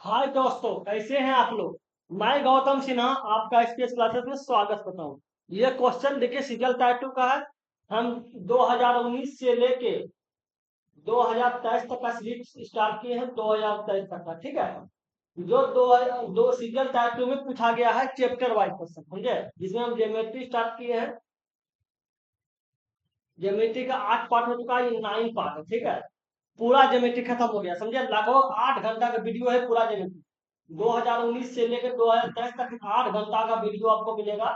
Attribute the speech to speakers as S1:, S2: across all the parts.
S1: हाय दोस्तों, कैसे हैं आप लोग। मैं गौतम सिन्हा आपका स्पेस क्लासेस में स्वागत करता हूँ। ये क्वेश्चन देखिए सीरियल टाइप 2 का है। हम 2019 से लेके 2023 तक का सीरीज स्टार्ट किए हैं, 2023 तक का। ठीक है। जो दो सीरियल टाइप 2 में पूछा गया है चैप्टर वाइज क्वेश्चन, समझे, जिसमें हम ज्योमेट्री स्टार्ट किए हैं। ज्योमेट्री का 8 पार्ट हो चुका है, ये 9 पार्ट है। ठीक है। पूरा ज्योमेट्री खत्म हो गया, समझे। लगभग 8 घंटा का वीडियो है पूरा ज्योमेट्री। 2019 से लेकर 2023 तक 8 घंटा का वीडियो आपको मिलेगा।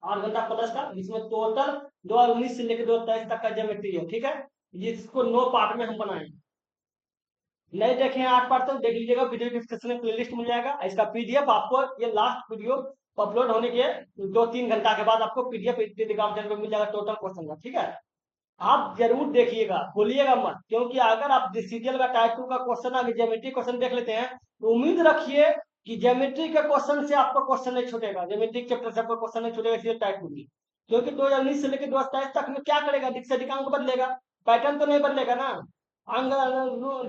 S1: 8 घंटा प्लस का, जिसमें टोटल 2019 से लेकर 2023 तक का ज्योमेट्री है। ठीक है। जिसको 9 पार्ट में हम बनाए। नहीं देखे हैं 8 पार्ट तो देख लीजिएगा, वीडियो डिस्क्रिप्शन में प्लेलिस्ट मिल जाएगा। इसका पीडीएफ आपको ये लास्ट वीडियो अपलोड होने के 2-3 घंटा के बाद आपको पीडीएफ टेलीग्राम चैनल पर मिल जाएगा टोटल क्वेश्चन का। ठीक है। आप जरूर देखिएगा, भूलिएगा मत, क्योंकि अगर आप सीरियल का टाइप 2 का क्वेश्चन अगर ज्योमेट्री क्वेश्चन देख लेते हैं तो उम्मीद रखिए कि ज्योमेट्री के क्वेश्चन से आपको क्वेश्चन नहीं छूटेगा, ज्योमेट्री चैप्टर से आपको क्वेश्चन नहीं छूटेगा सीरियल टाइप 2 की। क्योंकि 2019 से लेकर 2023 तक में क्या करेगा, दिक्कत अंक बदलेगा, पैटर्न तो नहीं बदलेगा ना। अंग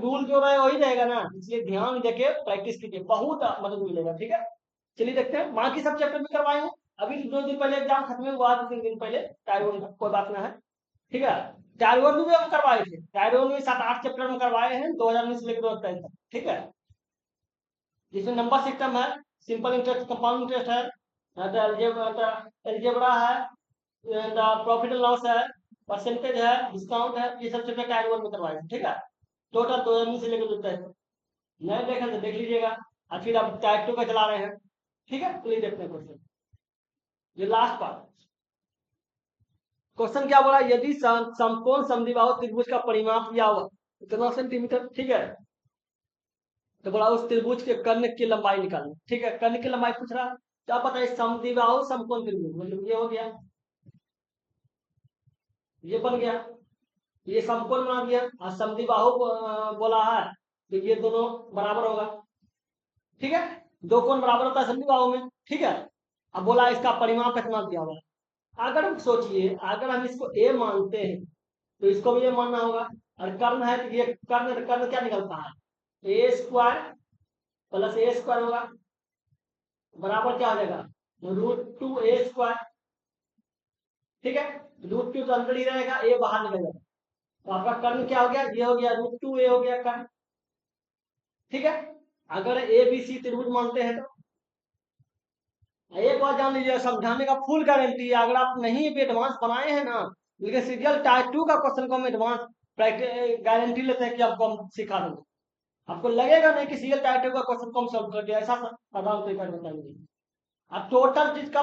S1: रूल जो है वही रहेगा ना, इसलिए ध्यान देके प्रैक्टिस कीजिए, बहुत मदद मिलेगा। ठीक है। चलिए देखते हैं, बाकी सब चैप्टर भी करवाए हैं। अभी 2 दिन पहले एग्जाम खत्म हुआ, 3 दिन पहले टाइप 1 का, कोई बात ना है। ठीक है। टायर 1 में भी हम करवाए थे, टायर 1 में 7-8 चैप्टर में करवाए हैं 2019 से लेकर 2023 तक। ठीक है। जिसमें नंबर सिस्टम है, सिंपल इंटरेस्ट, कंपाउंड इंटरेस्ट है, एल्जेब्रा है, प्रॉफिट एंड लॉस है, परसेंटेज है, डिस्काउंट है, ये सब चैप्टर टायर 1 में करवाए हैं। ठीक है। टोटल 2019 से लेकर 2023 तक। नहीं देखें तो देख लीजिएगा, और फिर अब टायर 2 का चला रहे हैं। ठीक है, तो ये देखते हैं क्वेश्चन, ये लास्ट पार्ट। क्वेश्चन क्या बोला, यदि समकोण समद्विबाहु त्रिभुज का परिमाप दिया हुआ इतना सेंटीमीटर। ठीक है। तो बोला उस त्रिभुज के कर्ण की लंबाई निकालनी। ठीक है, कर्ण की लंबाई पूछ रहा है। क्या पता है, समद्विबाहु समकोण त्रिभुज, मतलब ये हो गया, ये बन गया, ये समकोण बना दिया, और समद्विबाहु बोला है तो ये दोनों बराबर होगा। ठीक है। दो कोण बराबर होता है समद्विबाहु में। ठीक है। अब बोला इसका परिमाप कितना दिया हुआ है। अगर हम सोचिए, अगर हम इसको ए मानते हैं तो इसको भी ये मानना होगा। और कर्ण है तो ये कर्ण कर्ण क्या निकलता है, ए स्क्वायर प्लस ए स्क्वायर होगा, बराबर क्या हो जाएगा, √2a²। ठीक है। √2 तो अंदर ही रहेगा, ए बाहर निकल जाएगा, तो आपका कर्ण क्या हो गया, ये हो गया √2a हो गया कर्ण। ठीक है। अगर ए बी सी त्रिभुज मानते हैं तो एक बात जान लीजिए, समझाने का फुल गारंटी है। अगर आप नहीं भी एडवांस बनाए हैं ना, लेकिन सीरियल टाइप 2 का क्वेश्चन को हम एडवांस गारंटी लेते हैं कि आपको हम सिखा देंगे। आपको लगेगा नहीं कि सीरियल टाइप 2 का क्वेश्चन को हम सॉल्व कर दिया, ऐसा आराम तरीका बताएंगे। आप टोटल चीज का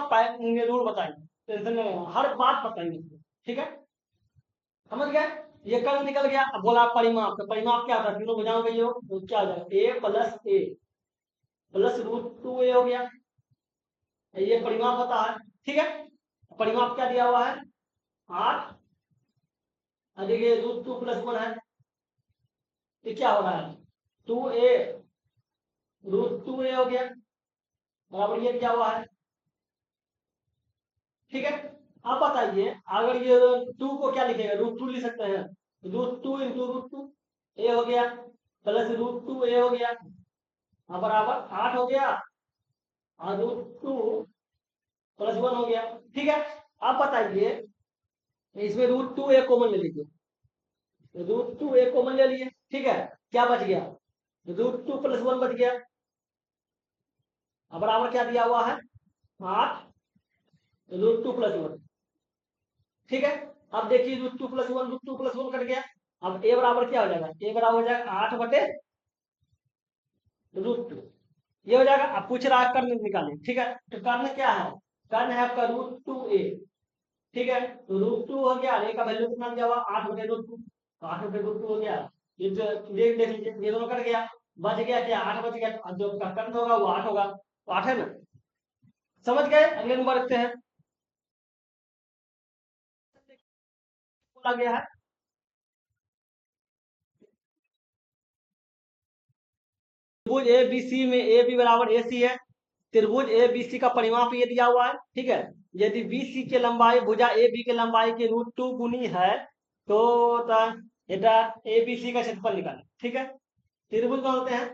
S1: रूल बताएंगे, टेंशन नहीं लेना, हर बात बताएंगे। ठीक है। समझ गए। ये कल निकल गया। अब बोला परिमाप, तो परिमाप क्या था, तीनों भुजाओं का योग, तो क्या हो जाएगा, a प्लस √2a हो गया, ये परिमाप होता है। ठीक है। परिमाप क्या दिया हुआ है, 8, देखिए √2 + 1 है, तो क्या हो रहा है, 2a √2a हो गया, बराबर ये दिया हुआ है। ठीक है। अब बताइए, अगर ये 2 को क्या लिखेगा, √2 लिख सकते हैं, √2 इंटू √2 ए हो गया, प्लस √2a हो गया, बराबर 8 हो गया, और √2 + 1 हो गया। ठीक है। अब बताइए, इसमें √2a कॉमन ले लीजिए, √2a कॉमन ले लिए। ठीक है। क्या बच गया, √2 + 1 बच गया, बराबर क्या दिया हुआ है, 8 √2 + 1। ठीक है। अब देखिए √2 + 1 कट गया। अब ए बराबर क्या हो जाएगा, ए बराबर हो जाएगा 8/√2, ये हो जाएगा। अब पूछ रहा है कर्ण निकालें। ठीक है। तो कर्ण क्या है, कर्ण है आपका √2a। ठीक है। तो √2 हो गया, ए का वैल्यू कितना दिया हुआ, 8/√2, 8/√2 हो गया। ये देख लीजिए, ये दोनों कट गया, बच गया क्या, 8 बच गया, और जो कर्ण होगा वो 8 होगा, तो 8 है ना। समझ गए। अगले नंबर रखते हैं, बोला गया है त्रिभुज ए बी सी में ए बी बराबर ए सी है। त्रिभुज ए बी सी का परिमाप ये दिया हुआ है। ठीक है। यदि बी सी की लंबाई भुजा ए बी की लंबाई के √2 गुनी है तो এটা ए बी सी का क्षेत्रफल निकालें। ठीक है। त्रिभुज बोलते हैं,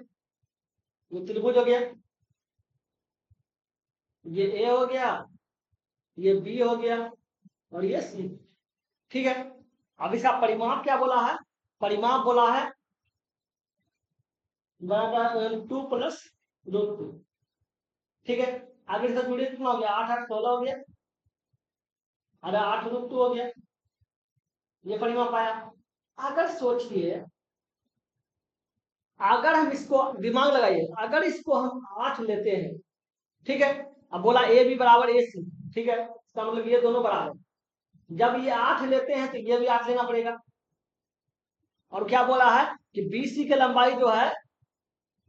S1: ये त्रिभुज हो गया, ये ए हो गया, ये बी हो गया, और ये सी। ठीक है, अब इसका परिमाप क्या बोला है? परिमाप बोला है 2 + √2। ठीक है, आगे से जुड़े कितना हो गया? 8 8 16 हो गया, अरे 8 √2 हो गया, ये परिमाप आया। अगर सोचिए, अगर हम इसको दिमाग लगाइए, अगर इसको हम 8 लेते हैं, ठीक है, अब बोला ए बी बराबर ए सी, ठीक है, इसका मतलब ये दोनों बराबर। जब ये 8 लेते हैं तो ये भी 8 लेना पड़ेगा। और क्या बोला है कि बी सी की लंबाई जो है,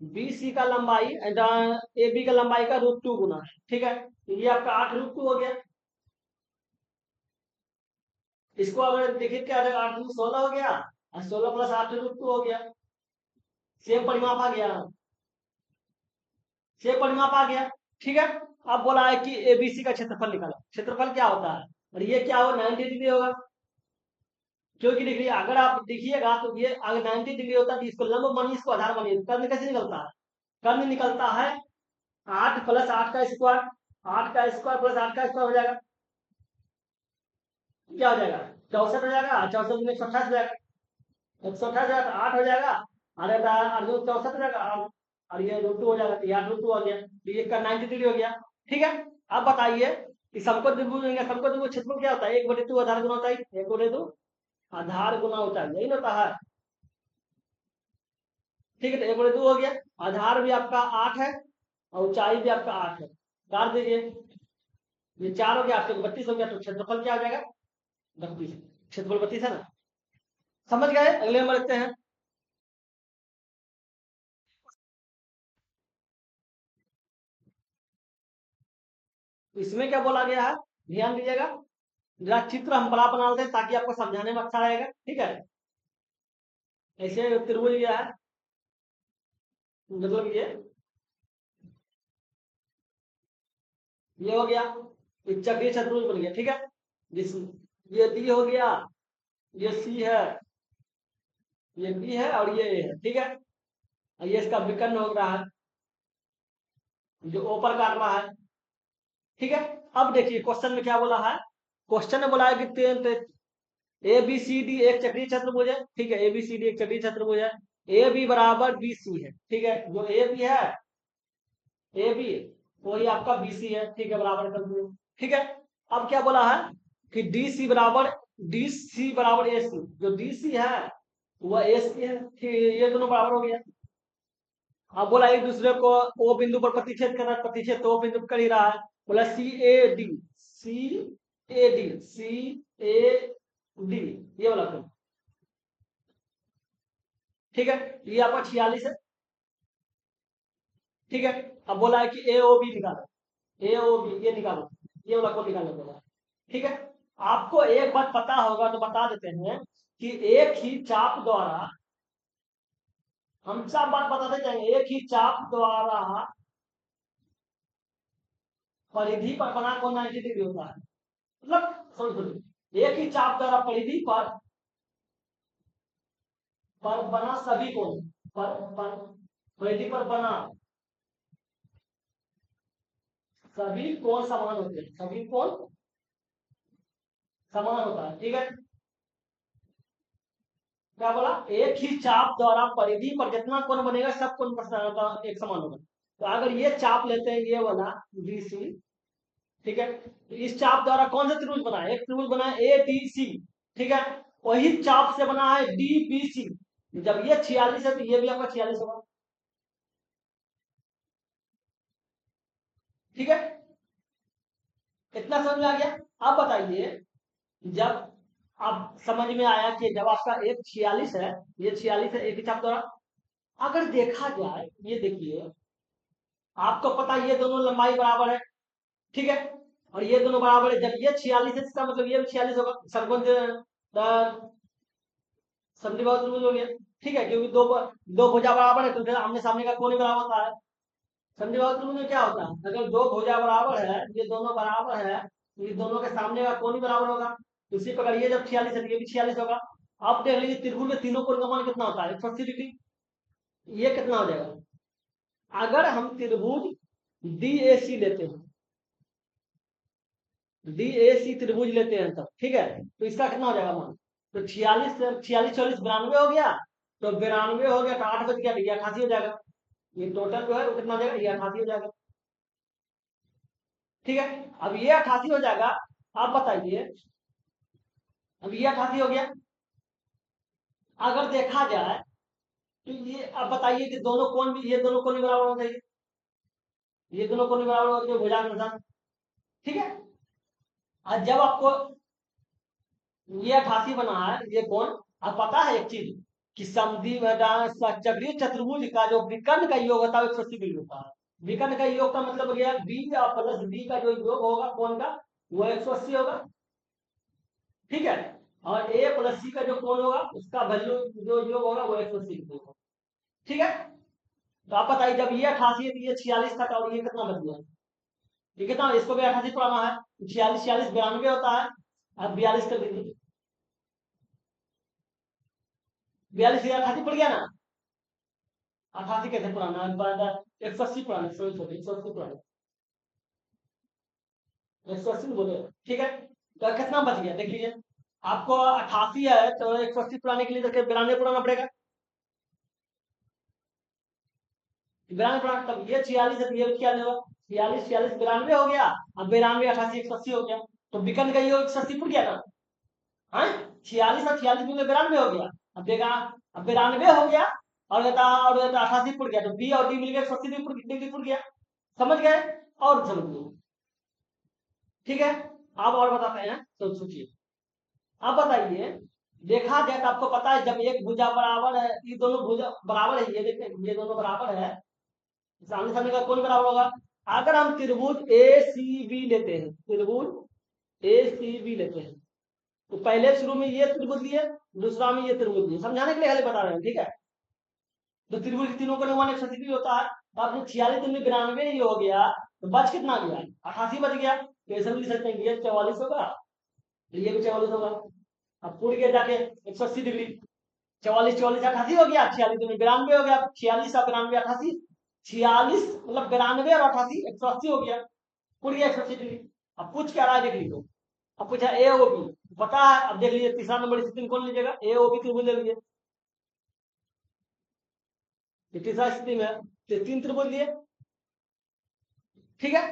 S1: बी सी का लंबाई ए बी का लंबाई का √2 गुना है। ठीक है, तो ये आपका 8 √2 हो गया। इसको अगर देखिए क्या हो जाएगा, 8 × 16 हो गया, और 16 + 8 √2 हो गया। सेम परिमाप आ गया, सेम परिमाप आ गया। ठीक है, अब बोला है कि एबीसी का क्षेत्रफल निकालो। क्षेत्रफल क्या होता है, और ये क्या होगा? 90 डिग्री होगा। क्योंकि डिग्री अगर आप देखिएगा तो ये अगर 90 डिग्री होता है तो इसको लंब मानिए, इसको आधार मानिए, कर्ण कैसे निकलता है? कर्ण निकलता है 8 + 8 का स्क्वायर, 8 का स्क्वायर + 8 का स्क्वायर हो जाएगा, क्या हो जाएगा? 64 हो जाएगा, 64 में 128 हो जाएगा, 128 हो जाएगा, 8 हो जाएगा, अरे 64 हो जाएगा, और ये √2 हो जाएगा, तो ये 8 √2 हो गया, तो ये का 90 डिग्री हो गया। ठीक है, अब बताइए कि समकोण त्रिभुज में समकोण त्रिभुज क्षेत्रफल क्या होता है? 1/2 आधार गुना होता है, 1/2 आधार गुना होता है, यही होता है। ठीक है, तो 1/2 हो गया, आधार भी आपका 8 है और ऊंचाई भी आपका 8 है, काट दीजिए, ये 4 हो गया, 8 32 हो गया, तो क्षेत्रफल क्या हो जाएगा? 32। क्षेत्रफल 32 है ना? समझ गए? अगले नंबर लिखते हैं। इसमें क्या बोला गया है, ध्यान दीजिएगा, जरा चित्र हम बड़ा बना लेते हैं ताकि आपको समझाने में अच्छा रहेगा। ठीक है, ऐसे त्रिभुज गया है, मतलब ये हो गया, एक चक्रीय चतुर्भुज बन गया। ठीक है, जिस ये बी हो गया, ये सी है, ये बी है, और ये ए है। ठीक है, और ये इसका विकर्ण हो रहा है, जो ऊपर काट रहा है। ठीक है, अब देखिए क्वेश्चन में क्या बोला है। क्वेश्चन में बोला है कि ए बी सी डी एक चक्रीय चतुर्भुज है। ठीक है, ए बी सी डी एक चक्रीय चतुर्भुज है, ए बी बराबर बी सी है। ठीक है, जो ए बी है, ए बी वही आपका बी सी है। ठीक है, बराबर कर दिए। ठीक है, अब क्या बोला है कि डी सी बराबर ए सी, जो डी सी है वह ए सी है। ठीक है, ये दोनों बराबर हो गया। अब बोला एक दूसरे को ओ बिंदु पर प्रतिच्छेद कर रहा है, प्रतिच्छेद तो ओ बिंदु पर कर ही रहा है। बोला C A D, C A D, C A D, ये वाला तो। ठीक है, ये आपका 46 है। ठीक है, अब बोला है कि ए ओ बी निकालो, ए ओ बी ये निकालो, ये वाला को निकालो बोला है। ठीक है, आपको एक बात पता होगा तो बता देते हैं कि एक ही चाप द्वारा, हम सब बात बताते जाएंगे, एक ही चाप द्वारा परिधि पर बना कोण 90 डिग्री होता है। मतलब समझ, एक ही चाप द्वारा परिधि पर बना सभी कोण, पर परिधि पर बना सभी कोण समान होते हैं, सभी कोण समान होता है। ठीक है, क्या बोला? एक ही चाप द्वारा परिधि पर जितना कोण बनेगा सब कोण एक समान होगा। तो अगर ये चाप लेते हैं, ये वाला बी सी, ठीक है, तो इस चाप द्वारा कौन सा त्रिभुज बना है? एक त्रिभुज बना है ए डी सी। ठीक है, वही चाप से बना है डी बी सी। जब ये 46 है तो ये भी आपका 46 होगा। ठीक है, इतना समझ में आ गया। अब बताइए, जब अब समझ में आया कि जब आपका एक 46 है, ये 46 है एक ही चाप द्वारा, अगर देखा जाए, ये देखिए, आपको पता है ये दोनों लंबाई बराबर है। ठीक है, और ये दोनों बराबर है, जब ये 46 है इसका मतलब ये भी 46 होगा। समद्विबाहु त्रिभुज हो गया। ठीक है, क्योंकि दो भुजा बराबर है तो फिर आमने सामने का कोण ही बराबर होता है। समद्विबाहु त्रिभुज में क्या होता है, अगर दो भुजा बराबर है, ये दोनों बराबर है, तो ये दोनों के सामने का कोण ही बराबर होगा। उसी प्रकार ये जब 46 है तो ये भी 46 होगा। अब देख लीजिए त्रिभुज में तीनों कोण का मान कितना होता है? 180 डिग्री। ये कितना हो जाएगा? अगर हम त्रिभुज DAC लेते हैं, DAC त्रिभुज लेते हैं तब, ठीक है, तो इसका कितना हो जाएगा मान? तो 46 46 44 92 हो गया, तो 92 हो गया तो 8 बच गया, तो ये 88 हो जाएगा। ये टोटल जो है वो कितना हो जाएगा? ये 88 हो जाएगा। ठीक है, अब ये 88 हो जाएगा। आप बताइए, अब ये 88 हो गया। अगर देखा जाए तो ये, अब बताइए कि दोनों कोण भी, ये दोनों कोण भी बराबर होना चाहिए, ये दोनों कोण भी बराबर होना चाहिए भुजांग के साथ। ठीक है, और जब आपको ये 88 बना है ये कोण, अब पता है एक चीज कि चक्रीय चतुर्भुज का जो विकर्ण का योग होता है 180 डिग्री होता है। विकर्ण का योग का मतलब हो गया बी प्लस बी का जो योग होगा कोण का, वो 180 होगा। ठीक है, और ए प्लस सी का जो कोण होगा उसका वैल्यू जो योग होगा वो 180 डिग्री होगा। ठीक है, तो आप बताइए जब ये 88 है तो ये 46 था और ये कितना बच गया? ये कितना? इसको भी 88 पढ़ाना है, 46 46 92 होता है। अब 42 कर दीजिए, 42 से 88 पड़ गया ना। 88 कैसे पुराना है? 180 पुराना, सॉरी सॉरी 180 पुराना, 180 बोले। ठीक है, तो कितना बच गया देख लीजिए। आपको 88 है तो 180 पुराने के लिए तो 92 पुराना पड़ेगा। 92 पुराना, तब ये 46 है तो ये 46 होगा। 46 46 92 हो गया, अब 92 88 180 हो गया, तो विकर्ण का योग 180 पड़ गया ना। हाँ, 46 और 46 में 92 हो गया। अब देखा, अब 92 हो गया और 88 पड़ गया, तो बी और डी मिल गया 180 डिग्री पड़ गया। समझ गए? और समझ लो। ठीक है, आप और बताते हैं तो सोचिए। आप बताइए, देखा जाए तो आपको पता है जब एक भुजा बराबर है, ये दोनों भुजा बराबर है, ये देखिए ये दोनों बराबर है, सामने सामने का कौन बराबर होगा? अगर हम त्रिभुज ACB लेते हैं, त्रिभुज ACB लेते हैं, तो पहले शुरू में ये त्रिभुज लिए, दूसरा में ये त्रिभुज लिए, समझाने के लिए खाली बता रहे हैं। ठीक है, तो त्रिभुज तीनों का अनुमान 180 होता है, तो आपने 46 में 92 ही हो गया, तो बच कितना गया? 88 बच गया। तो ऐसा भी लिख सकते हैं ये 44 होगा, तो ये भी 44 होगा। अब पूरी के जाके 180 डिग्री, 44 44 88 हो गया, 46 में 92 हो गया, 46 और 92 88, 46 मतलब 92 और 88 180 हो गया, पूरी 180 डिग्री। अब पूछ क्या रहा है देख लीजिए। अब पूछा AOB पता है, अब देख लीजिए तीसरा नंबर स्थिति कौन लीजिएगा? AOB त्रिभुज ले लीजिए। तीसरा स्थिति में तो 3 त्रिभुज लिए। ठीक है,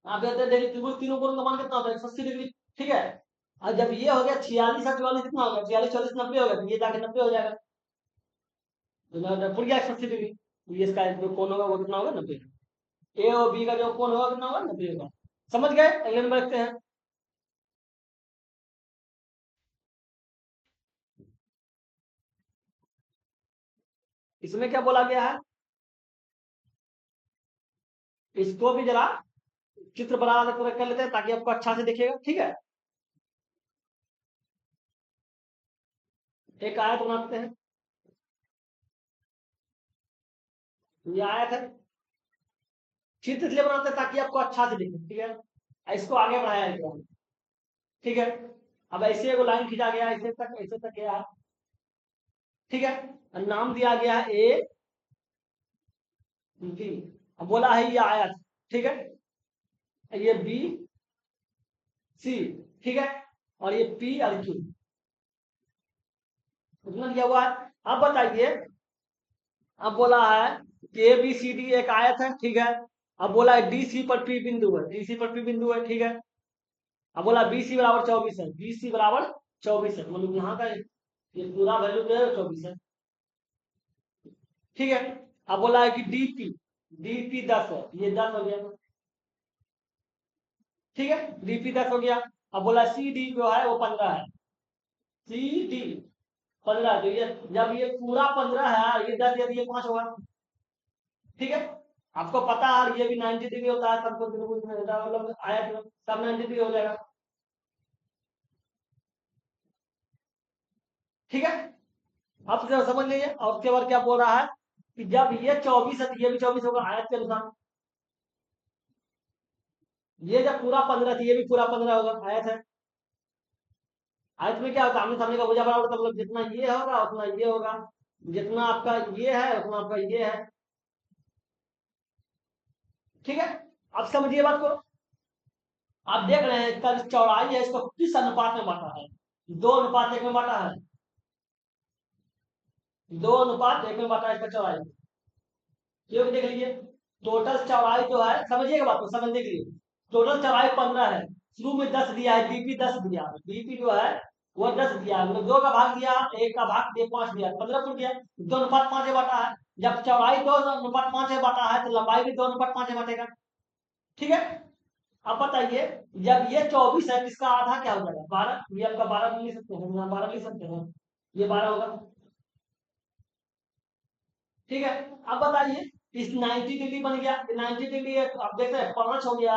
S1: आप देख लीजिए त्रिभुज तीनों कोण का मान कितना होता है? 180 डिग्री। ठीक है, और जब ये हो गया 46 और 44 कितना हो गया? 46 44 90 हो गया, तो ये जाके 90 हो जाएगा, तो पुर गया 180 डिग्री। तो ये इसका जो कोण होगा वो कितना होगा? 90। ए और बी का जो कोण होगा कितना होगा? 90 होगा। समझ गए? अगले नंबर रखते हैं। इसमें क्या बोला गया है, इसको भी जरा चित्र बना कर लेते हैं ताकि आपको अच्छा से दिखेगा। ठीक है, एक आयत बनाते हैं, ये आयत है, चित्र इसलिए बनाते हैं ताकि आपको अच्छा से दिखे। ठीक है, इसको आगे बढ़ाया गया। ठीक है, अब ऐसे एगो लाइन खींचा गया, ऐसे तक गया। ठीक है, नाम दिया गया है AD, अब बोला है ये आयत। ठीक है, ये BC। ठीक है, और ये P और Q उतना दिया हुआ है। अब बताइए, अब बोला है कि ABCD एक आयत है। ठीक है, अब बोला है DC पर P बिंदु है, DC पर P बिंदु है। ठीक है, अब बोला BC बराबर 24 है, BC बराबर 24 है, मतलब यहाँ का ये पूरा वैल्यू जो है 24 है। ठीक है, अब बोला है कि DP 10 है, ये 10 हो गया। ठीक है, DP 10 हो गया। अब बोला CD जो है वो 15 है, CD 15, तो ये जब ये पूरा 15 है, ये 10 यदि ये 5 होगा। ठीक है, आपको पता है ये भी 90 डिग्री होता है, सबको त्रिभुज में होता है, मतलब आयत में सब 90 डिग्री हो जाएगा। ठीक है, अब समझ लीजिए। और उसके बाद क्या बोल रहा है कि जब ये 24 है तो ये भी 24 होगा आयत के अनुसार। ये जब पूरा 15 थी, ये भी पूरा 15 होगा, आयत है। आयत में क्या होता है? आमने सामने का भुजा बराबर होता है, मतलब जितना ये होगा उतना ये होगा, जितना आपका ये है उतना आपका ये है। ठीक है, अब समझिए बात को। आप देख रहे हैं इसका जो चौड़ाई है इसको किस अनुपात में बांटा है? 2:1 में बांटा है। 2:1 में बांटा है इसका चौड़ाई। क्योंकि देख लीजिए, टोटल चौड़ाई जो है, समझिएगा बात को, समझने के लिए। टोटल चौड़ाई 15 है। शुरू में 10 दिया है, बीपी 10 दिया है, बीपी जो है वो 10 दिया है, मतलब 2 का भाग दिया, 1 का भाग दिया, 5 दिया, 15 टूट गया। 2:5 में बांटा है। जब चौड़ाई 2:5 में बांटा है तो लंबाई भी 2:5 में बांटेगा। ठीक है, अब बताइए, जब ये 24 है इसका आधा क्या हो जाएगा? 12। ये आपका 12 भी ले सकते हैं, यहाँ 12 ले सकते हैं, ये 12 होगा। ठीक है, अब बताइए, इस 90 डिग्री बन गया, 90 डिग्री आप देख रहे हैं 5 हो गया,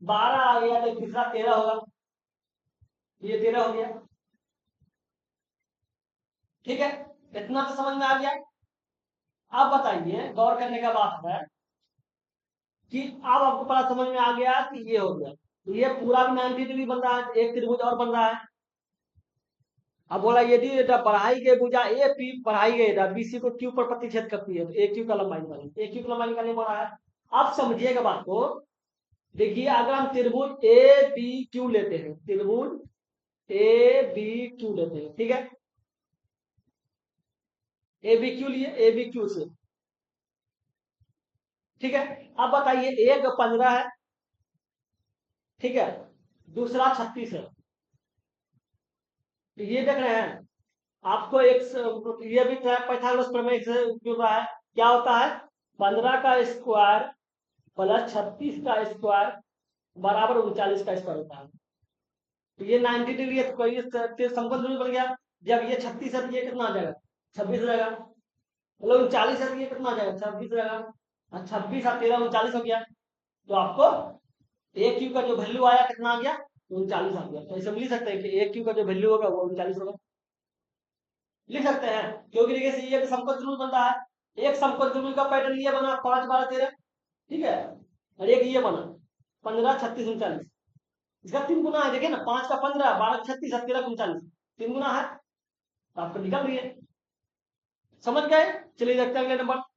S1: 12 आ गया, तो तीसरा 13 होगा, ये 13 हो गया। ठीक है, इतना तो समझ में आ गया। अब बताइए, गौर करने का बात है कि अब आपको पता समझ में आ गया कि ये हो गया, तो ये पूरा भी 90 डिग्री बन रहा है, एक त्रिभुज और बन रहा है। अब बोला यदि बढ़ाई गई भुजा ए पी बढ़ाई गई था, बीसी को क्यू पर प्रतिच्छेद करती है, तो ए क्यू का लंबाई निकालेंगे, ए क्यू का लंबाई निकालने बोला है। अब समझिएगा बात को। देखिए, अगर हम त्रिभुज ए बी क्यू लेते हैं, त्रिभुज ए बी क्यू लेते हैं, ठीक है, ए बी क्यू लिए, ए बी क्यू से। ठीक है, अब बताइए, एक 15 है, ठीक है, दूसरा 36 है। तो ये देख रहे हैं, आपको एक ये भी पाइथागोरस प्रमेय से उपयोग रहा है। क्या होता है? 15 का स्क्वायर प्लस 36 का स्क्वायर बराबर 39 का स्क्वायर होता है। तो ये 90 डिग्री है, तो कोई समकोण त्रिभुज बन गया। जब ये 36 है तो ये कितना आ जाएगा? 26 रहेगा। मतलब 39 है तो ये कितना आ जाएगा? 26 रहेगा। 26 और 13 39 हो गया। तो आपको ए क्यू का जो वैल्यू आया कितना आ गया? 39 आ गया। तो ऐसे लिख सकते हैं कि ए क्यू का जो वैल्यू होगा वो 39 होगा। लिख सकते हैं, क्योंकि देखिए ये समकोण त्रिभुज बनता है। एक समकोण त्रिभुज का पैटर्न ये बना 5 12 13, ठीक है, और एक ये बना 15 36 39। इसका 3 गुना है, देखिए ना, 5 का 15, 12 का 36, 13 का 39, 3 गुना है, तो आपको निकल रही है। समझ गए? चलिए देखते हैं अगले नंबर।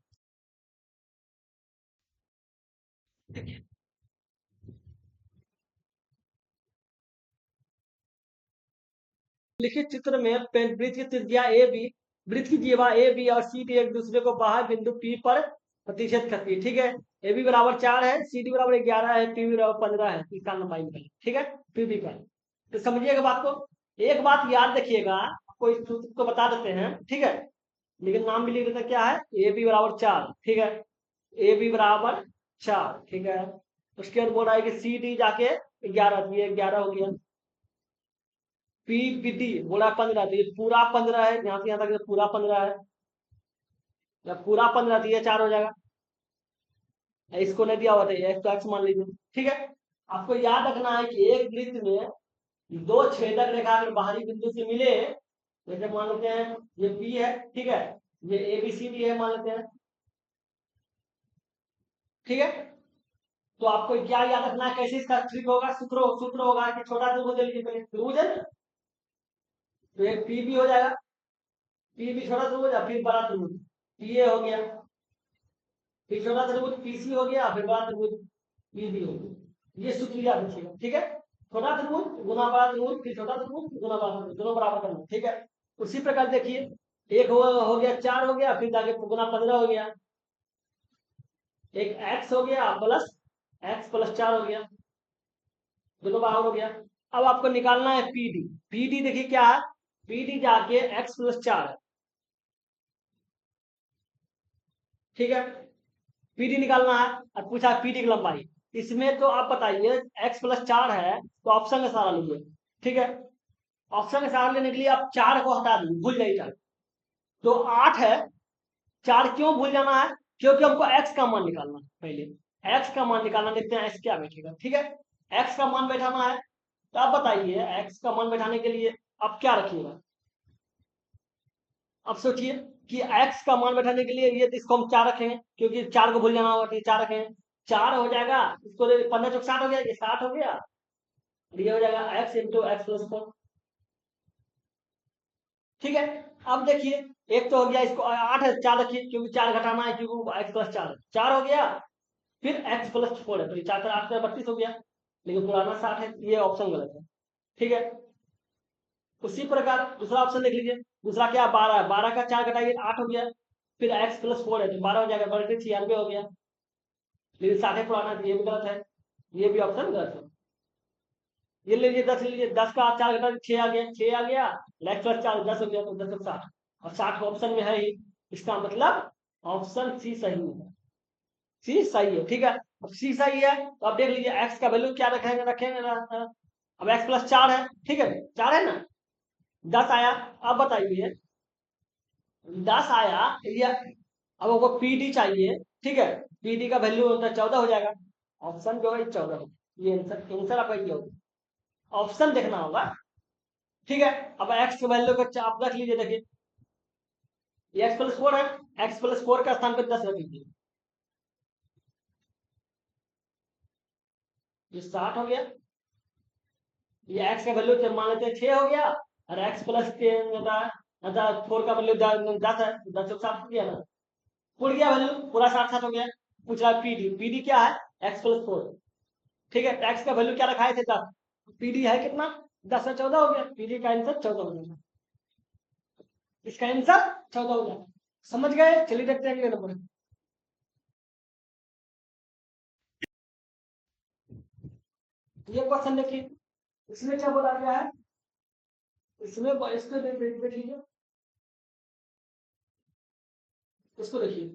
S1: लिखित चित्र में वृत्त की त्रिज्या ए बी, वृत्त की जीवा ए बी और सी डी एक दूसरे को बाहर बिंदु पी पर प्रतिच्छेद करती है। ठीक है, ए बी बराबर 4 है, सी डी बराबर 11 है, पी बी बराबर 15 है, इसका लंबाई निकालिए। ठीक है, पी बी का। तो समझिएगा बात को। एक बात याद रखिएगा, आपको इस सूत्र को बता देते हैं, ठीक है, लेकिन नाम भी लिख देते हैं, क्या है? ए बी बराबर 4, ठीक है, ए बी बराबर 4, ठीक है। उसके बाद बोल रहा है कि सी डी जाके 11, ये 11 हो गया। पी बी डी बोला 15, तो ये पूरा 15 है, यहाँ से यहाँ तक ये पूरा 15 है। जब पूरा 15 तो ये 4 हो जाएगा। इसको नहीं दिया हुआ था, एक्स तो एक्स मान लीजिए। ठीक है, आपको याद रखना है कि एक वृत्त में दो छेदक रेखा अगर बाहरी बिंदु से मिले, जैसे मान लेते हैं ये पी है, ठीक है, ये ए बी सी डी है मान लेते हैं, ठीक है। तो आपको क्या याद रखना है, कैसे इसका ट्रिक होगा, सूत्र सूत्र होगा कि छोटा त्रिभुज ले लीजिए, पहले त्रिभुज है ना, तो एक पी बी हो जाएगा, पी बी छोटा त्रिभुज, फिर बड़ा त्रिभुज पी ए हो गया, फिर छोटा त्रिभुज पीसी हो गया, फिर बड़ा त्रिभुज पीबी हो गया। ये सूत्र याद रखिएगा, ठीक है। छोटा त्रिभुज गुना बड़ा त्रिभुज, फिर छोटा त्रिभुज गुना बड़ा त्रिभुज, दोनों बराबर करना, ठीक है। उसी प्रकार देखिए, एक हो गया 4 हो गया, फिर आगे गुना 15 हो गया, एक एक्स हो गया प्लस एक्स प्लस 4 हो गया, दोनों बराबर हो गया। अब आपको निकालना है पीडी। पीडी देखिए क्या है, पीडी जाके एक्स प्लस 4 है, ठीक है, पीडी निकालना है। और पूछा पीडी की लंबाई, इसमें तो आप बताइए, एक्स प्लस 4 है तो ऑप्शन का सहारा लीजिए, ठीक है। ऑप्शन का सहारा लेने के लिए आप 4 को हटा दीजिए, भूल जाइए 4, तो 8 है। 4 क्यों भूल जाना है? क्योंकि हमको एक्स का मान निकालना है पहले, एक्स का मान निकालना, देखते हैं एक्स क्या बैठेगा, ठीक है। एक्स का मान बैठाना है, तो आप बताइए एक्स का मान बैठाने के लिए आप क्या रखिएगा? अब सोचिए कि x का मान बैठाने के लिए ये इसको हम 4 रखेंगे, क्योंकि 4 को भूल जाना होगा, तो ये 4 रखेंगे, 4 हो जाएगा। इसको 15 चौक 60 हो गया, ये 60 हो गया, और ये हो जाएगा x इंटू एक्स प्लस 4। ठीक है। अब देखिए, एक तो हो गया, इसको 8 है, 4 रखिए क्योंकि 4 घटाना है, क्योंकि एक्स प्लस 4 4 हो गया। फिर एक्स प्लस 4 है, तो ये 4 8 32 हो गया, लेकिन पुराना 60 है, ये ऑप्शन गलत है। ठीक है। उसी प्रकार दूसरा ऑप्शन देख लीजिए। दूसरा क्या, 12 है, 12 का 4 घटाइए 8 हो गया। फिर एक्स प्लस 4 है तो 12 हो जाएगा, 96 हो गया, लेकिन 60 पुराना है, तो ये भी गलत है, ये भी ऑप्शन गलत है। ये लीजिए 10 लीजिए, 10 का 4 घटा 6 आ गया, 6 आ गया, एक्स प्लस 4 10 हो गया, तो 10 60, और 60 ऑप्शन में है ही, इसका मतलब ऑप्शन सी सही है। सी सही है। ठीक है। अब सी सही है तो अब देख लीजिए एक्स का वैल्यू क्या रखेंगे, रखेंगे ना, अब एक्स प्लस 4 है, ठीक है, 4 है ना, 10 आया। अब बताइए, 10 आया, ये अब हमको पीडी चाहिए, ठीक है, पीडी का वैल्यू होता है 14 हो जाएगा, ऑप्शन जो है 14 हो, ये आंसर, आंसर आपका ये होगा, ऑप्शन देखना होगा। ठीक है। अब एक्स के वैल्यू को आप रख लीजिए, देखिए ये एक्स प्लस 4 है, एक्स प्लस 4 का स्थान पर 10 रख लीजिए, ये 60 हो गया। ये एक्स का वैल्यू मान लेते हैं 6 हो गया, और एक्स प्लस के मतलब 4 का वैल्यू 10 है, 10 से 7 हो गया ना, उड़ गया वैल्यू, पूरा 60 60 हो गया। पूछ रहा है पीडी, पीडी क्या है, एक्स प्लस 4। ठीक है, टैक्स का वैल्यू क्या रखा है थे 10, पीडी है कितना, 10 से 14 हो गया, पीडी का आंसर 14 हो गया, इसका आंसर 14 हो गया। समझ गए, चलिए देखते हैं अगले नंबर। ये क्वेश्चन देखिए, इसमें क्या बोला गया है, इसमें इसको देख लीजिए, इसको देखिए,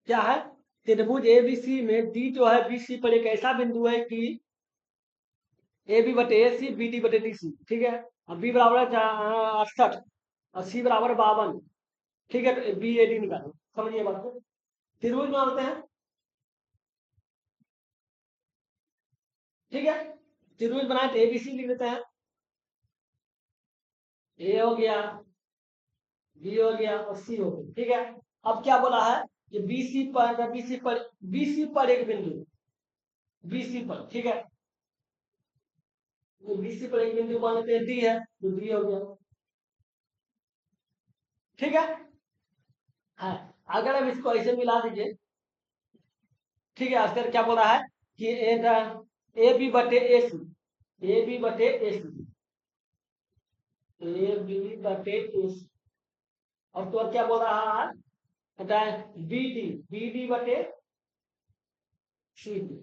S1: क्या है, त्रिभुज एबीसी में डी जो है बीसी पर एक ऐसा बिंदु है कि ए बी बटे ए सी, बी डी बटे डी सी, ठीक है, और बी बराबर है 68, और सी बराबर 52, ठीक है, तो बी ए डी निकालो, समझिए बात को, त्रिभुज मानते हैं, ठीक है, त्रिभुज बनाए तो एबीसी लिख देते हैं, ए हो गया, बी हो गया और सी हो गया, ठीक है। अब क्या बोला है कि बीसी पर एक बिंदु, बीसी पर, ठीक है, तो बीसी पर एक बिंदु मान लेते हैं डी है, तो डी हो गया, ठीक है। हाँ, अगर हम इसको ऐसे मिला दीजिए, ठीक है, अक्सर क्या बोला है कि ए बी बटे ए सी, ए बी बटे ए सी, ए बी बटे ए सी, और तो क्या बोल रहा है, कहता है बी डी, बी डी बटे सी डी,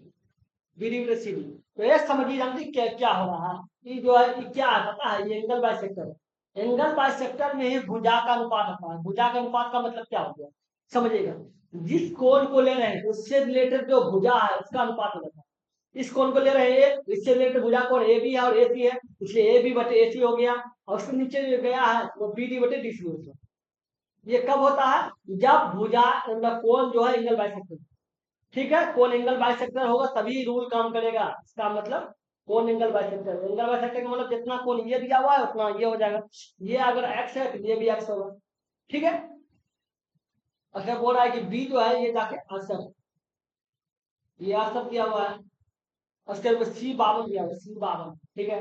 S1: बी डी बटे सी डी, तो ये समझिए जानते क्या क्या हो रहा है, ये जो है ये क्या है पता है, ये एंगल बाइसेक्टर है, एंगल बाइसेक्टर में ही भुजा का अनुपात होता है, भुजा का अनुपात का मतलब क्या हो गया, समझिएगा, जिस कोण को ले रहे हैं उससे रिलेटेड जो भुजा है उसका अनुपात हो जाता है, इस कोण को ले रहे हैं इससे रिलेटेड भुजा कोण ए बी है और ए सी है, इसलिए ए बी बटे ए सी हो गया, और उसके नीचे जो गया है वो बी डी बटे डी सी हो गया। ये कब होता है, जब भुजा मतलब कोण जो है एंगल बाइसेक्टर, ठीक है, कोण एंगल बाइसेक्टर होगा तभी रूल काम करेगा, इसका मतलब कोण एंगल बाइसेक्टर, एंगल बाइसेक्टर का मतलब जितना कोण ये दिया हुआ है उतना ये हो जाएगा, ये अगर एक्स है तो ये भी एक्स होगा, ठीक है। अच्छा बोल रहा है कि बी जो है ये जाके आंसर, ये आंसर दिया हुआ है, उसके बाद सी 52 दिया हुआ है, सी 52, ठीक है,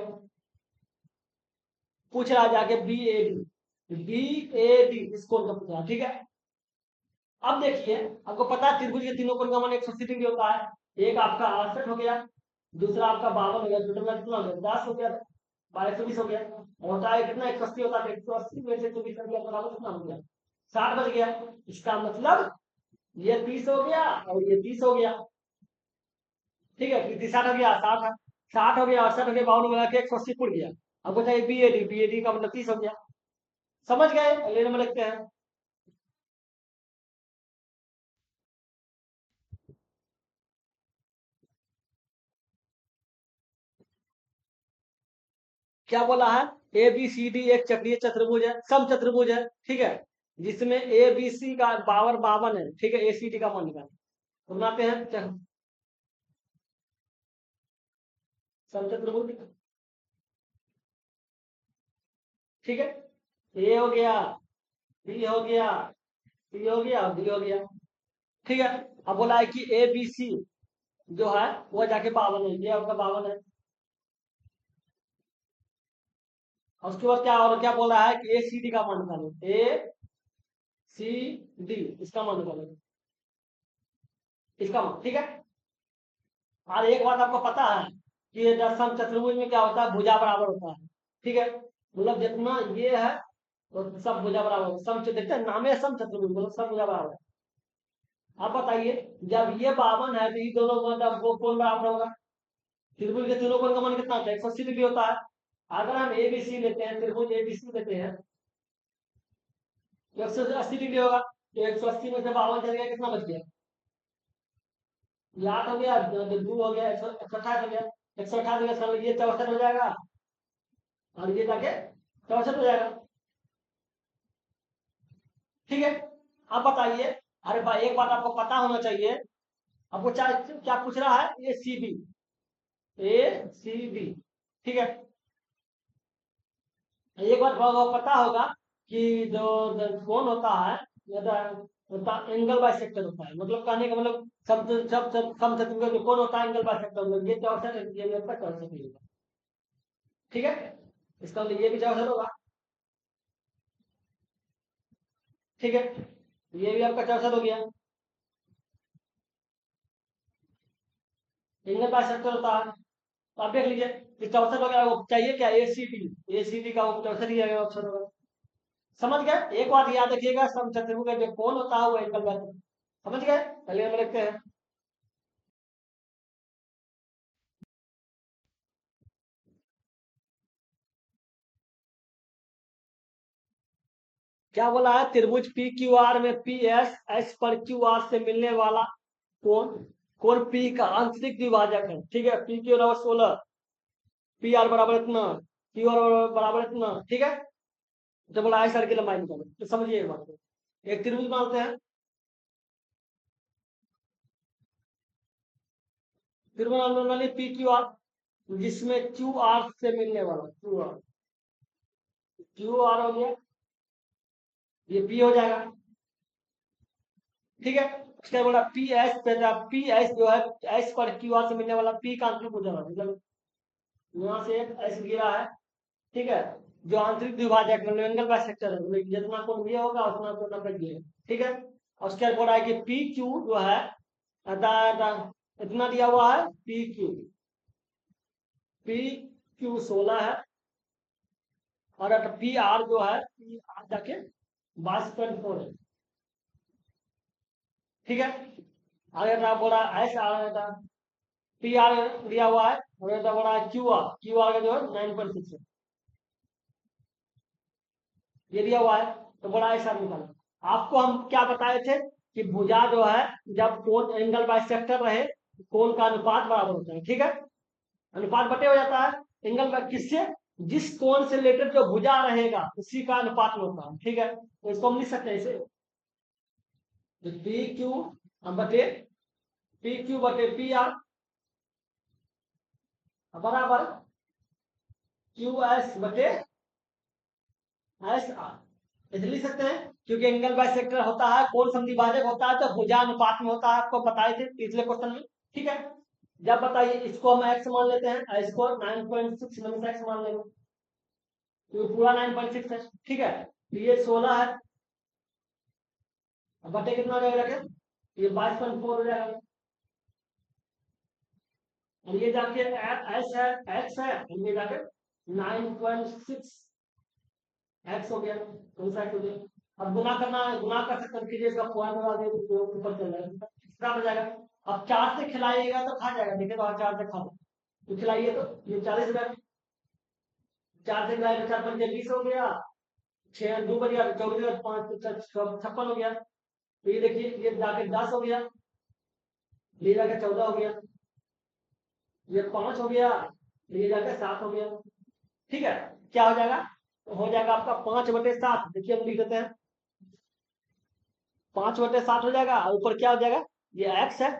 S1: पूछ रहा है जाके B A D, B A D इस कोण का पूछ रहा है, ठीक है। अब देखिए, आपको पता है त्रिभुज के तीनों कोण का मान 180 डिग्री होता है, एक आपका 68 हो गया, दूसरा आपका 52 हो गया, टोटल में कितना हो गया, 10 हो गया, 1220 हो गया, होता है कितना 180 होता है, 180 में से 24 कर दिया बराबर कितना हो गया, 60 बच गया, इसका मतलब ये 30 हो गया और ये 30 हो गया, ठीक है, 30 60 हो गया, 60 60 हो गया, 68 हो गया, 52 मिला के 180 पुड़ गया, अब बताइए बीएडी, बीएडी का मतलब 30 हो गया, समझ गए, अगले नंबर लिखते हैं। क्या बोला है, ए बी सी डी एक चक्रीय चतुर्भुज है, सम चतुर्भुज है, ठीक है, जिसमें ए बी सी का पावर 52 है, ठीक है, ए सी डी का मान निकाल, तो बनाते हैं सम चतुर्भुज, ठीक है, ए हो गया, बी हो गया, सी हो गया और डी हो गया, ठीक है। अब बोला है कि ए बी सी जो है वो जाके 52 है, ये आपका 52 है। और उसके बाद क्या और क्या बोल रहा है कि ए सी डी का मान निकालो, ए सी डी इसका मान निकालो, इसका मान, ठीक है। और एक बात आपको पता है कि दशम चतुर्भुज में क्या होता है, भुजा बराबर होता है, ठीक है। मतलब जितना ये है तो सब भुजा बराबर होगा, देखते हैं नाम है सम चतुर्भुज, मतलब सब भुजा बराबर है। आप बताइए, जब ये 52 है तो ये दोनों मतलब वो कौन बराबर होगा? त्रिभुज के तीनों कोण का मान कितना होता है? 180 डिग्री होता है। अगर हम ए बी सी लेते हैं, त्रिभुज ए बी सी लेते हैं, तो 180 डिग्री होगा, तो 180 में से 52 चल गया, कितना बच गया? ये 8 हो गया, 2 हो गया, 128 हो गया, 128 हो गया, ये 64 हो जाएगा, और ये जाके 64 हो जाएगा, ठीक है। अब बताइए, अरे भाई एक बात आपको पता होना चाहिए, आपको क्या पूछ रहा है? ए सी बी, ए सी बी, ठीक है। एक बात पता होगा कि जो कोण होता है, होता एंगल बाय सेक्टर होता है, मतलब कहने का मतलब सब सम चतुर्भुज जो कोण होता है एंगल बाय सेक्टर, मतलब ये 64 है, ये आपका 64 होगा, ठीक है। इसका मतलब ये भी 64 होगा, ठीक है। ये भी आपका 64 हो गया, एंगल बाय सेक्टर होता है। तो आप देख लीजिए कि 64 हो गया, वो चाहिए क्या? ए सी डी, ए सी डी का वो 64 ही आएगा ऑप्शन होगा। समझ गए? एक बात याद रखिएगा, सम चतुर्भुज का जो कोण होता है वो एंगल बाय सेक्टर, समझ गए? चलिए हम लिखते हैं। क्या बोला है? त्रिभुज पी क्यू आर में पी एस एस पर क्यू आर से मिलने वाला कोण, कोण पी का आंतरिक द्विभाजक है, ठीक है। पी क्यू बराबर 16, पी आर बराबर इतना, क्यू आर बराबर इतना, ठीक है। तो बोला है सर की लंबाई निकालो, तो समझिए एक बात को। एक त्रिभुज मानते हैं, त्रिभुज मानिए पी क्यू आर, जिसमें क्यू आर से मिलने वाला, क्यू आर, क्यू आर हो गया, ये पी हो जाएगा, ठीक है। उसके बाद बोला पी एस पे, पी एस जो है एस पर क्यू आर से मिलने वाला पी का आंतरिक ऊर्जा, मतलब यहाँ से एक एस गिरा है, ठीक है। जो आंतरिक द्विभाजक मतलब एंगल बाय सेक्टर है, मतलब जितना कोण ये होगा उतना कोण कट गया, ठीक है। और उसके बाद बोला है कि पी क्यू जो है इतना दिया हुआ है, पी क्यू 16 है, और पी आर जो है, पी आर जाके 22.4 है, ठीक है। आगे था बोला एस आर था, पी आर दिया हुआ है, और था बोला क्यू आर का जो है 9.6 है, ये दिया हुआ है। तो बोला ऐसा निकालो। आपको हम क्या बताए थे कि भुजा जो है, जब कोण एंगल बाइसेक्टर रहे, कोण का अनुपात बराबर होता है, ठीक है। अनुपात बटे हो जाता है एंगल बाय किससे? जिस कोण से रिलेटेड जो भुजा रहेगा उसी का अनुपात में होता है, ठीक है। तो इसको हम लिख सकते हैं इसे, पी क्यू बटे पी क्यू बटे पी आर बराबर क्यू एस बटे एस आर, ऐसे लिख सकते हैं, क्योंकि एंगल बाय सेक्टर होता है, कोण समद्विभाजक होता है, तो भुजा अनुपात में होता है, आपको बताए थे पिछले क्वेश्चन में, ठीक है। जब बताइए इसको हम एक्स मान लेते हैं, इसको 9.6 एक्स मान लेंगे, तो पूरा 9.6 है, ठीक है। तो ये 16 है, बटे कितना हो जाएगा? ये 22.4 हो जाएगा, और ये जाके एस है, एक्स है, और ये जाके 9.6 एक्स हो गया, कौन सा एक्स हो गया। अब गुना करना है, गुना कर सकते हैं, कीजिए इसका पॉइंट बना दे तो ऊपर चल जाएगा, कितना हो जाएगा? अब 4 से खिलाइएगा तो खा जाएगा, देखिए तो 4 से खा, तो खिलाइए तो ये 40 हो जाएगा, 4 से खिलाए तो 4 पंजे 20 हो गया, 6 2 बज गया, 24 5 56 हो गया, तो ये देखिए ये जाके 10 हो गया, ये जाके 14 हो गया, ये 5 हो गया, ये जाके 7 हो गया, ठीक है। क्या हो जाएगा? तो हो जाएगा आपका 5/7, देखिए हम लिख देते हैं, 5/7 हो जाएगा, और ऊपर क्या हो जाएगा? ये एक्स है,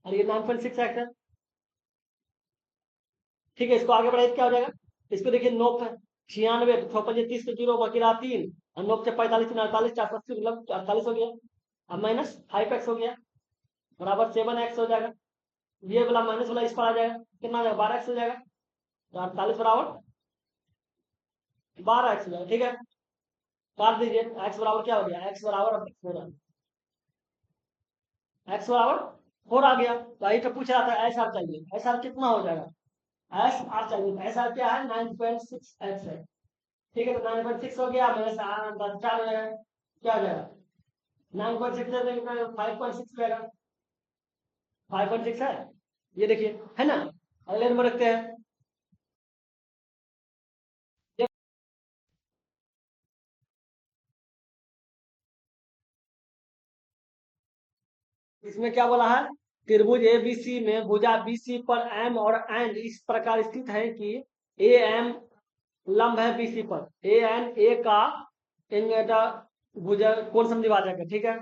S1: और ये 9.6 एक्स है, ठीक है। इसको आगे बढ़ाइए, क्या हो जाएगा? इसको देखिए, 9 96, 6 5 30 पे 0 बाकी रहा 3, और 9 से 45 48 480, मतलब 48 हो गया। अब -5x हो गया, बराबर 7x हो जाएगा, ये वाला माइनस वाला इस पर आ जाएगा, कितना आ जाएगा 12x हो जाएगा, तो 48 बराबर 12x हो जाएगा। ठीक है, काट दीजिए, x बराबर क्या हो गया, x बराबर 4, x बराबर 4 आ गया। भाई तो पूछ रहा था एस आर चाहिए, एस आर कितना हो जाएगा, एस आर चाहिए, एस आर क्या है 9.6 एक्स है। ठीक है, तो 9.6 हो गया, मेरे से 4 हो जाएगा, क्या हो जाएगा 9.6 से 5.6 हो जाएगा, 5.6 है, ये देखिए है ना। अगले नंबर रखते हैं, इसमें क्या बोला है, त्रिभुज एबीसी में भुजा बीसी पर एम और एन इस प्रकार स्थित है कि ए एम लंब है बीसी पर, ए एन ए का इनका भुजा कोण समद्विभाजक है। ठीक है,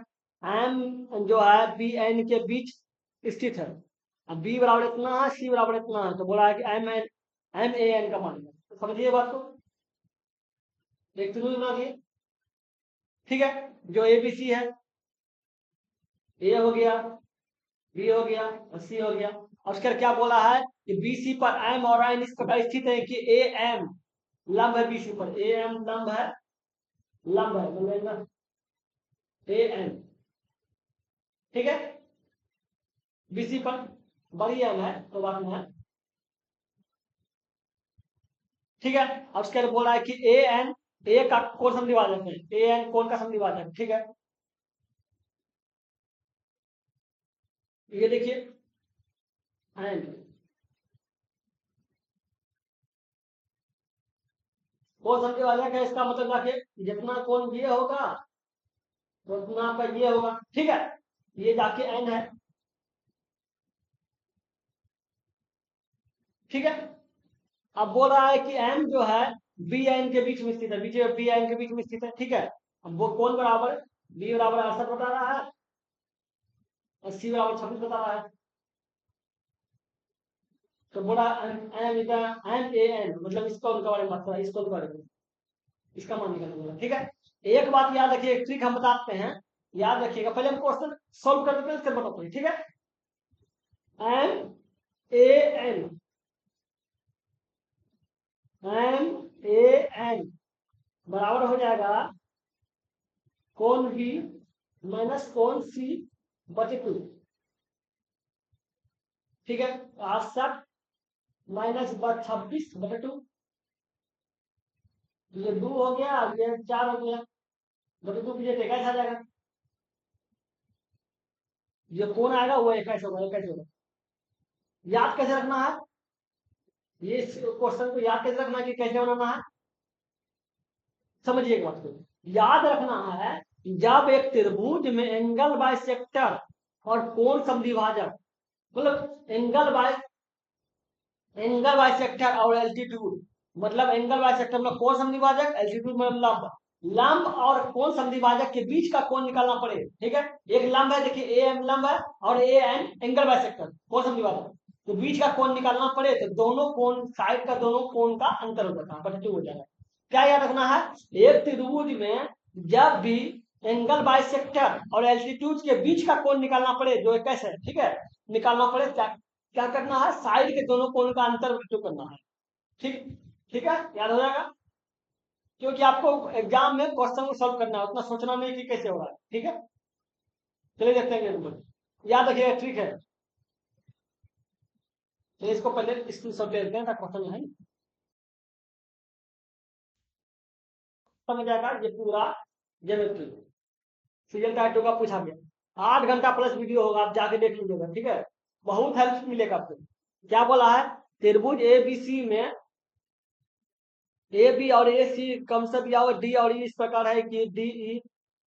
S1: एम जो है बी एन के बीच स्थित है, अब बी बराबर इतना है, सी बराबर इतना है, तो बोला है कि एम ए एन का मान है। तो समझिए बात को, एक त्रिभुज बना दिए। ठीक है, जो ए बी सी है, ए हो गया, बी हो गया और सी हो गया, और उसके बाद क्या बोला है कि बीसी पर एम और एन इस प्रकार स्थित है कि ए एम लंब है बीसी पर, ए एम लंब है, लंब है मतलब ए एम। ठीक है, बीसी पर बड़ी एम है तो बात में है। ठीक है, और उसके बाद बोला है कि ए एन ए का कोण समद्विभाजक है, ए एन कोण का समद्विभाजक। ठीक है, ये देखिए एन कोण समद्विभाजक है, इसका मतलब रखिए जितना कोण ये होगा तो उतना आपका ये होगा। ठीक है, ये जाके एन है। ठीक है, अब बोल रहा है कि एम जो है बी एन के बीच में स्थित है, बीच बी एन के बीच में स्थित है। ठीक है, अब वो कौन बराबर है, बी बराबर 68 बता रहा है और सी बराबर 26 बता रहा है, तो बोला एम एम ए एन मतलब इसका उनका बारे में बात करा, इसको बारे में इसका मान निकालना बोला। ठीक है, एक बात याद रखिए, एक ट्रिक हम बताते हैं, याद रखिएगा, पहले हम क्वेश्चन सॉल्व कर देते हैं, उसके बाद बताते हैं। ठीक है, M A N, M A N बराबर हो जाएगा कौन बी माइनस कौन सी बटे 2। ठीक है, 68 माइनस 26/2, ये 2 हो गया, ये 4 हो गया, बटे 2 की जगह 21 आ जाएगा, ये कौन आएगा वो 21 होगा, 21 होगा। याद कैसे रखना है, ये क्वेश्चन को याद कैसे रखना है कि कैसे बनाना है, समझिए एक बात को, याद रखना है जब एक त्रिभुज में एंगल बाइसेक्टर और कोण समद्विभाजक, मतलब एंगल बाइसेक्टर और एल्टीट्यूड, मतलब एंगल बाइसेक्टर मतलब कोण समद्विभाजक, एल्टीट्यूड मतलब लंब, लंब और कोण समद्विभाजक के बीच का कोण निकालना पड़े। ठीक है, एक लंब है, देखिए ए एम लंब है और ए एन एंगल बाइसेक्टर कोण समद्विभाजक, तो बीच का कोण निकालना पड़े तो दोनों कोण साइड का दोनों कोण का अंतर हो जाता है, बटे 2 हो जाएगा। क्या याद रखना है, एक त्रिभुज में जब भी एंगल बाइसेक्टर और एल्टीट्यूड के बीच का कोण निकालना पड़े जो कैसे है, ठीक है, निकालना पड़े, क्या क्या करना है, साइड के दोनों कोण का अंतर बटे 2 करना है। ठीक, ठीक है, याद हो जाएगा, क्योंकि आपको एग्जाम में क्वेश्चन को सॉल्व करना है, उतना सोचना नहीं कि कैसे होगा। ठीक है, चलिए देखते हैं नंबर, याद रखिएगा, ठीक है, तो इसको पहले स्क्रीनशॉट ले लेते हैं क्वेश्चन है, समझ आएगा ये पूरा ज्योमेट्री सीरियल टाइप का पूछा गया, 8 घंटा प्लस वीडियो होगा, आप जाके देख लीजिएगा। ठीक है, बहुत हेल्प मिलेगा आपको। क्या बोला है, त्रिभुज ए बी सी में ए बी और ए सी कम से दिया हुआ डी और ई इस प्रकार है कि डी ई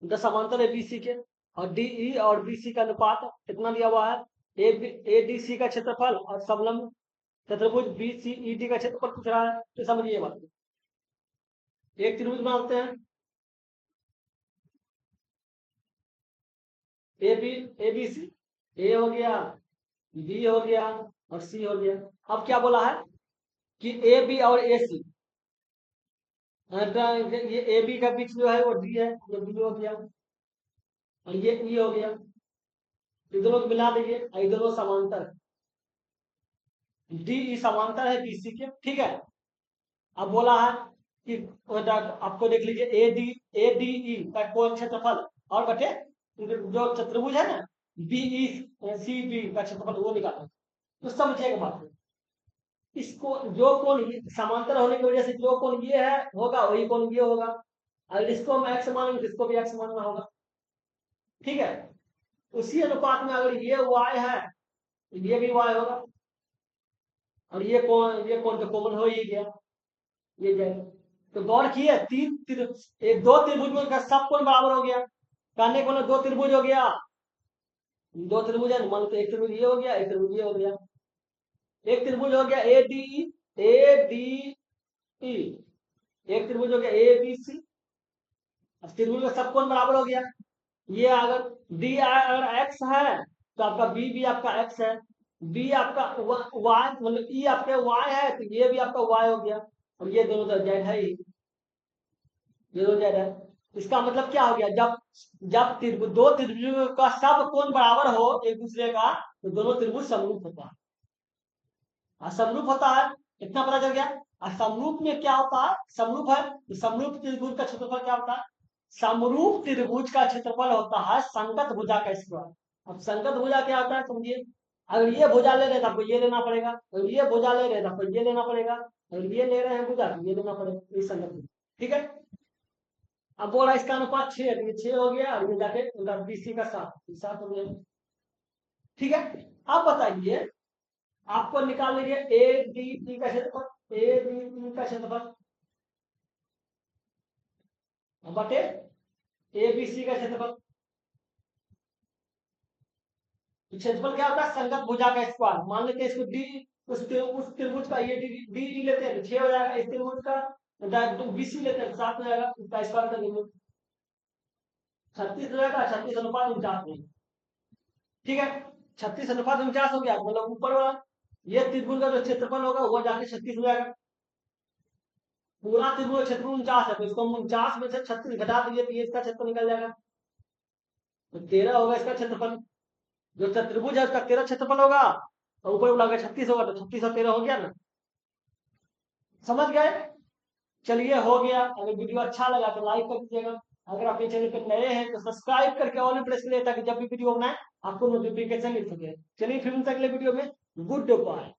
S1: द समांतर है बी सी के, और डी ई और बी सी का अनुपात कितना दिया हुआ है, ए डी सी का क्षेत्रफल और समलंब चतुर्भुज बी सी ई डी का क्षेत्रफल पूछ रहा है, तो समझिए बात, एक त्रिभुज बनाते हैं, ए बी सी, ए हो गया, बी हो गया और सी हो गया। अब क्या बोला है कि ए बी और ए सी, ये ए बी का बीच जो है वो डी है, ये बी हो गया और ये ई हो गया, ये दोनों को मिला दीजिए, ये दोनों समांतर, डी ई समांतर है बीसी के, ठीक है। अब बोला है कि आपको देख लीजिए ए डी ई का कोण क्षेत्रफल और बटे जो चतुर्भुज है ना बीई सी बी का क्षेत्रफल वो निकालना। तो समझिएगा बात को। इसको जो कोण समांतर होने की वजह से जो कोण ये है होगा वही कोण ये होगा। अगर इसको हम एक्स मानेंगे तो इसको भी एक्स मानना होगा, ठीक है। उसी अनुपात में अगर ये वाई है तो ये भी वाई होगा, और ये कोण तो कॉमन हो ही गया, ये जाएगा। तो गौर किए एक दो त्रिभुज का सब कोण बराबर हो गया, कहने को ना दो त्रिभुज हो गया, दो त्रिभुज है मान लो, तो एक त्रिभुज ये हो गया, एक त्रिभुज ये हो गया, एक त्रिभुज हो गया ए डी ई, एक त्रिभुज हो गया ए बी सी। अब त्रिभुज का सब कोण बराबर हो गया। ये अगर डी अगर एक्स है तो आपका बी भी आपका एक्स है, बी आपका वाई मतलब ई आपके वाई है तो ये भी आपका वाई हो गया, और ये दोनों तो जेड है ही, ये दोनों जेड है। इसका मतलब क्या हो गया, जब जब त्रिभुज दो त्रिभुज का सब कोण बराबर हो एक दूसरे का तो दोनों त्रिभुज समरूप होता है। समरूप होता है, इतना पता चल गया। और समरूप में क्या होता है, समरूप है तो समरूप त्रिभुज का क्षेत्रफल क्या होता है, समरूप त्रिभुज का क्षेत्रफल होता है संगत भुजा का स्क्वायर। अब संगत भुजा क्या होता है समझिए, अगर ये भुजा ले रहे तो आपको ये लेना पड़ेगा, अगर ये भुजा ले रहे तो आपको ये लेना पड़ेगा, अगर ये ले रहे हैं भुजा तो ये लेना पड़ेगा, ये संगत भुजा, ठीक है। अब बोला इसका अनुपात 6 है तो ये 6 हो गया, और ये जाके बीसी का 7 हो गया, ठीक है। अब बताइए, आपको निकाल लीजिए ए डी ई का क्षेत्रफल, ए डी ई का क्षेत्रफल बटे ए बी सी का क्षेत्रफल। तो क्षेत्रफल क्या होता है, संगत भुजा का स्क्वायर। मान लेते हैं इसको डी, उस त्रिभुज का ये डी डी लेते हैं तो 6 हो जाएगा, इस त्रिभुज का बीसी लेते हैं 7 हो जाएगा, इसका स्क्वायर कर देंगे 36 हो जाएगा, 36 अनुपात 49 में, ठीक है। 36 अनुपात 49 हो गया, मतलब ऊपर वाला ये त्रिभुज का जो क्षेत्रफल होगा वो जाके 36 हो जाएगा। पूरा त्रिभुज क्षेत्रफल 49 है तो इसको हम 49 में से 36 घटा देंगे तो ये इसका क्षेत्रफल निकल जाएगा, तो 13 होगा इसका क्षेत्रफल। जो त्रिभुज है उसका 13 क्षेत्रफल होगा, और ऊपर वाला 36 होगा, तो 36 और 13 हो गया ना, समझ गए। चलिए हो गया। अगर वीडियो अच्छा लगा तो लाइक कर दीजिएगा, अगर आप ये चैनल पर नए हैं तो सब्सक्राइब करके ऑल प्रेस करिए ताकि जब भी वीडियो बनाए आपको नोटिफिकेशन मिल सके। चलिए फिर मिलते अगले वीडियो में, गुड बाय।